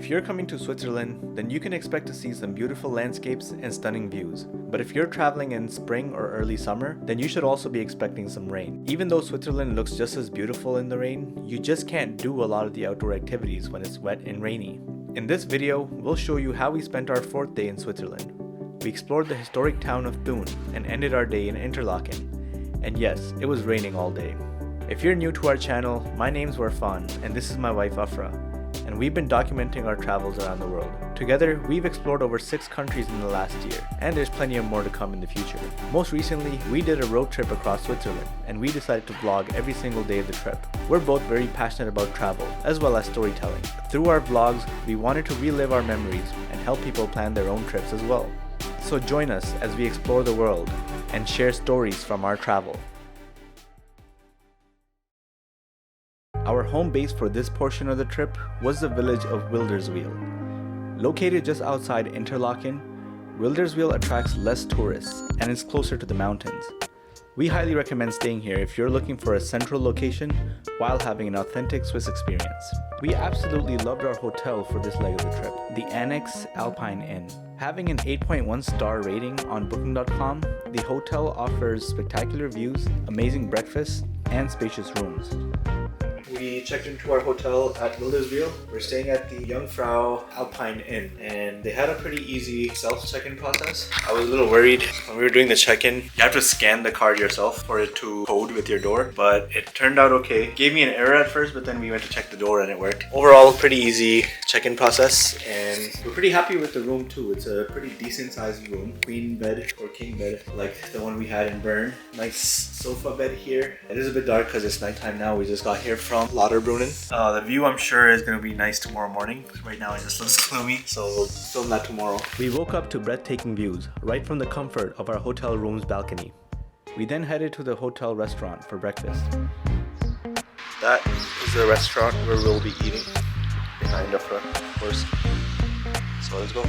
If you're coming to Switzerland, then you can expect to see some beautiful landscapes and stunning views. But if you're traveling in spring or early summer, then you should also be expecting some rain. Even though Switzerland looks just as beautiful in the rain, you just can't do a lot of the outdoor activities when it's wet and rainy. In this video, we'll show you how we spent our 4th day in Switzerland. We explored the historic town of Thun and ended our day in Interlaken. And yes, it was raining all day. If you're new to our channel, my name's Warfan and this is my wife Afra. And we've been documenting our travels around the world. Together, we've explored over 6 countries in the last year, and there's plenty of more to come in the future. Most recently, we did a road trip across Switzerland, and we decided to vlog every single day of the trip. We're both very passionate about travel, as well as storytelling. Through our vlogs, we wanted to relive our memories and help people plan their own trips as well. So join us as we explore the world and share stories from our travel. Our home base for this portion of the trip was the village of Wilderswil. Located just outside Interlaken, Wilderswil attracts less tourists and is closer to the mountains. We highly recommend staying here if you're looking for a central location while having an authentic Swiss experience. We absolutely loved our hotel for this leg of the trip, the Annex Alpine Inn. Having an 8.1 star rating on booking.com, the hotel offers spectacular views, amazing breakfast, and spacious rooms. We checked into our hotel at Wilderswil. We're staying at the Jungfrau Alpine Inn, and they had a pretty easy self-check-in process. I was a little worried when we were doing the check-in. You have to scan the card yourself for it to code with your door, but it turned out okay. It gave me an error at first, but then we went to check the door and it worked. Overall, pretty easy check-in process, and we're pretty happy with the room too. It's a pretty decent sized room. Queen bed or king bed like the one we had in Bern. Nice sofa bed here. It is a bit dark because it's nighttime now. We just got here from Lauterbrunnen. The view I'm sure is going to be nice tomorrow morning. Right now it just looks gloomy, so we'll film that tomorrow. We woke up to breathtaking views right from the comfort of our hotel room's balcony. We then headed to the hotel restaurant for breakfast. That is the restaurant where we'll be eating, behind Afra, of course. So let's go.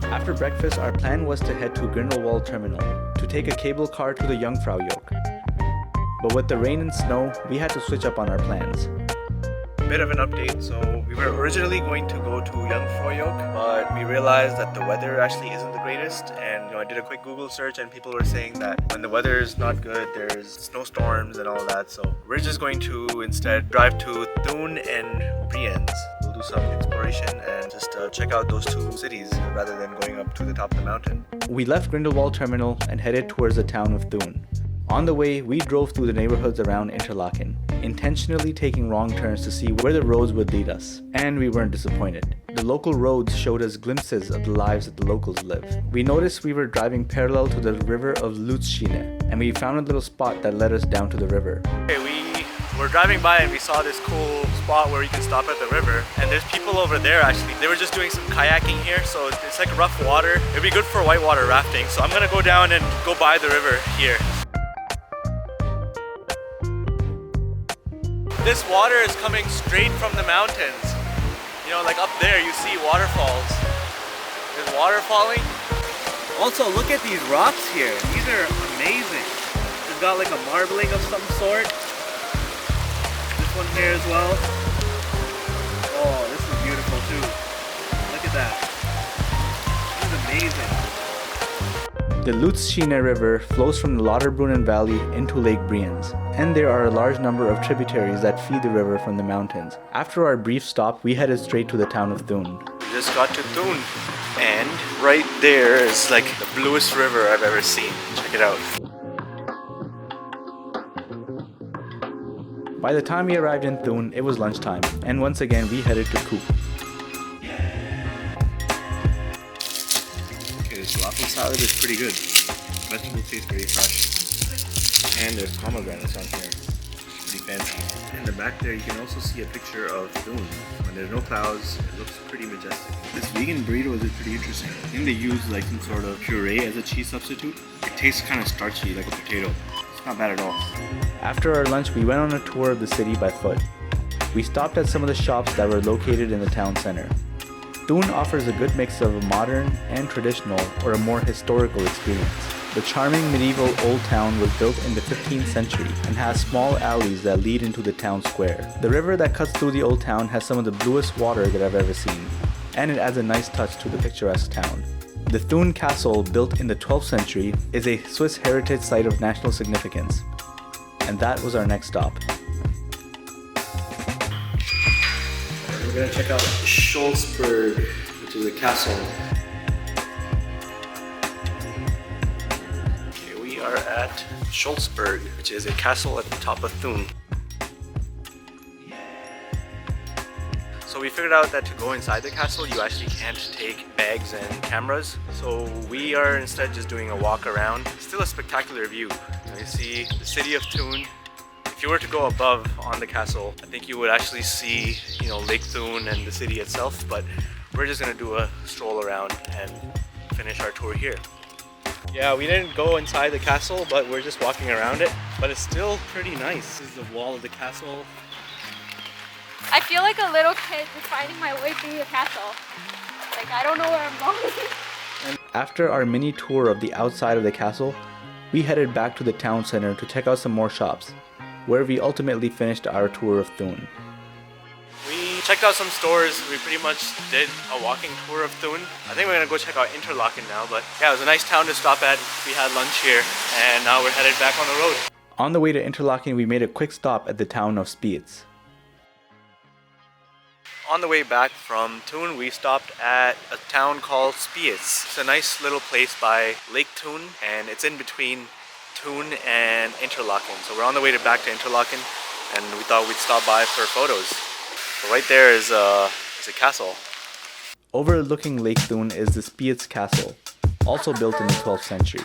After breakfast, our plan was to head to Grindelwald Terminal to take a cable car to the Jungfrau yoke. But with the rain and snow, we had to switch up on our plans. Bit of an update. So we were originally going to go to Jungfrau yoke, but we realized that the weather actually isn't the greatest. And I did a quick Google search and people were saying that when the weather is not good, there's snowstorms and all that. So we're just going to instead drive to Thun and Brienz. We'll do some exploration and just check out those 2 cities rather than going up to the top of the mountain. We left Grindelwald Terminal and headed towards the town of Thun. On the way, we drove through the neighborhoods around Interlaken, intentionally taking wrong turns to see where the roads would lead us. And we weren't disappointed. The local roads showed us glimpses of the lives that the locals live. We noticed we were driving parallel to the river of Lutzschiene, and we found a little spot that led us down to the river. Okay, we were driving by and we saw this cool spot where you can stop at the river. And there's people over there actually. They were just doing some kayaking here, so it's like rough water. It'd be good for whitewater rafting. So I'm gonna go down and go by the river here. This water is coming straight from the mountains. You know, like up there you see waterfalls. There's water falling. Also, look at these rocks here. These are amazing. It's got like a marbling of some sort. This one here as well. Oh, this is beautiful too. Look at that. This is amazing. The Lutzschiene River flows from the Lauterbrunnen Valley into Lake Brienz, and there are a large number of tributaries that feed the river from the mountains. After our brief stop, we headed straight to the town of Thun. We just got to Thun, and right there is like the bluest river I've ever seen. Check it out. By the time we arrived in Thun, it was lunchtime, and once again we headed to Coop. This falafel salad is pretty good. Vegetables taste very fresh. And there's pomegranates on here. Pretty fancy. In the back there you can also see a picture of Thun. When there's no clouds, it looks pretty majestic. This vegan burrito is pretty interesting. I think they use like some sort of puree as a cheese substitute. It tastes kind of starchy, like a potato. It's not bad at all. After our lunch, we went on a tour of the city by foot. We stopped at some of the shops that were located in the town center. Thun offers a good mix of a modern and traditional or a more historical experience. The charming medieval old town was built in the 15th century and has small alleys that lead into the town square. The river that cuts through the old town has some of the bluest water that I've ever seen, and it adds a nice touch to the picturesque town. The Thun Castle, built in the 12th century, is a Swiss heritage site of national significance. And that was our next stop. We're gonna check out Schulzberg, which is a castle. Okay, we are at Schulzberg, which is a castle at the top of Thun. So we figured out that to go inside the castle, you actually can't take bags and cameras. So we are instead just doing a walk around. Still a spectacular view. You see the city of Thun. If you were to go above on the castle, I think you would actually see, Lake Thun and the city itself, but we're just gonna do a stroll around and finish our tour here. Yeah, we didn't go inside the castle, but we're just walking around it, but it's still pretty nice. This is the wall of the castle. I feel like a little kid just finding my way through the castle. Like, I don't know where I'm going. And after our mini tour of the outside of the castle, we headed back to the town center to check out some more shops, where we ultimately finished our tour of Thun. We checked out some stores. We pretty much did a walking tour of Thun. I think we're gonna go check out Interlaken now, but yeah, it was a nice town to stop at. We had lunch here, and now we're headed back on the road. On the way to Interlaken, we made a quick stop at the town of Spiez. On the way back from Thun, we stopped at a town called Spiez. It's a nice little place by Lake Thun, and it's in between Thun and Interlaken. So we're on the way back to Interlaken, and we thought we'd stop by for photos. So right there is a castle. Overlooking Lake Thun is the Spiez Castle, also built in the 12th century.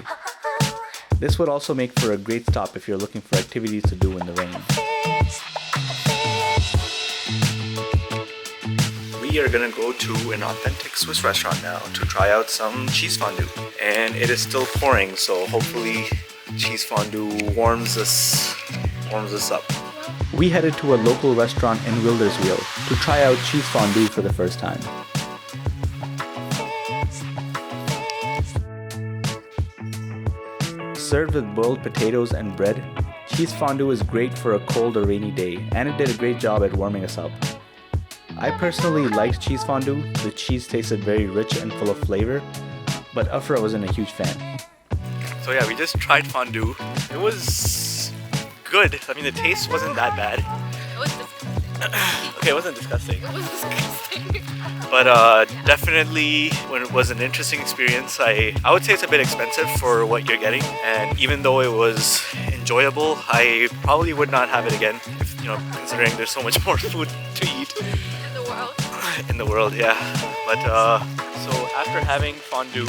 This would also make for a great stop if you're looking for activities to do in the rain. We are gonna go to an authentic Swiss restaurant now to try out some cheese fondue. And it is still pouring, so hopefully cheese fondue warms us up. We headed to a local restaurant in Wilderswil to try out cheese fondue for the first time. Served with boiled potatoes and bread, cheese fondue is great for a cold or rainy day, and it did a great job at warming us up. I personally liked cheese fondue. The cheese tasted very rich and full of flavor, but Afra wasn't a huge fan. So yeah, we just tried fondue. It was good. I mean, the taste wasn't that bad. It was disgusting. Okay, it wasn't disgusting. It was disgusting. But definitely it was an interesting experience. I would say it's a bit expensive for what you're getting, and even though it was enjoyable, I probably would not have it again, considering there's so much more food to eat. In the world, yeah. But so after having fondue,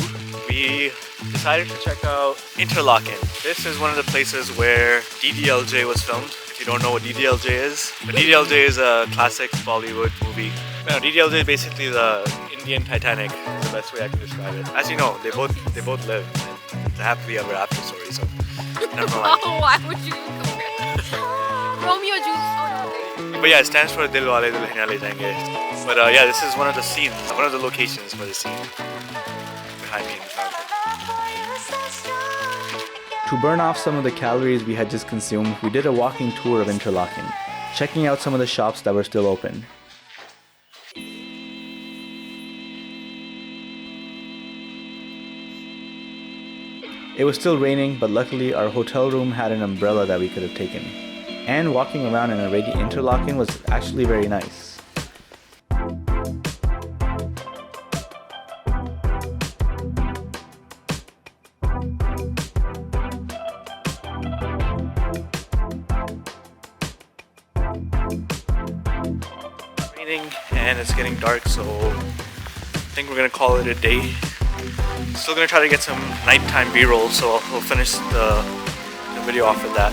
we decided to check out Interlaken. This is one of the places where DDLJ was filmed. If you don't know what DDLJ is, but DDLJ is a classic Bollywood movie. DDLJ is basically the Indian Titanic, is the best way I can describe it. As you know, they both live. It's a happily ever after story, so never mind. Oh, why would you even compare that? Romeo and Juliet. But yeah, it stands for Dil Wale Dulhania Le Jayenge. But yeah, this is one of the scenes, one of the locations for the scene behind me in the fountain. To burn off some of the calories we had just consumed, we did a walking tour of Interlaken, checking out some of the shops that were still open. It was still raining, but luckily our hotel room had an umbrella that we could have taken. And walking around in a rainy Interlaken was actually very nice. And it's getting dark, so I think we're gonna call it a day. Still gonna try to get some nighttime b-roll, so we'll finish the video off of that.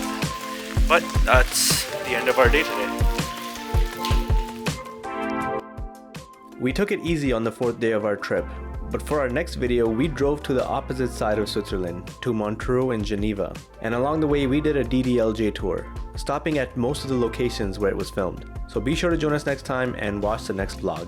But that's the end of our day today. We took it easy on the 4th day of our trip, but for our next video we drove to the opposite side of Switzerland, to Montreux in Geneva, and along the way we did a DDLJ tour, stopping at most of the locations where it was filmed. So be sure to join us next time and watch the next vlog.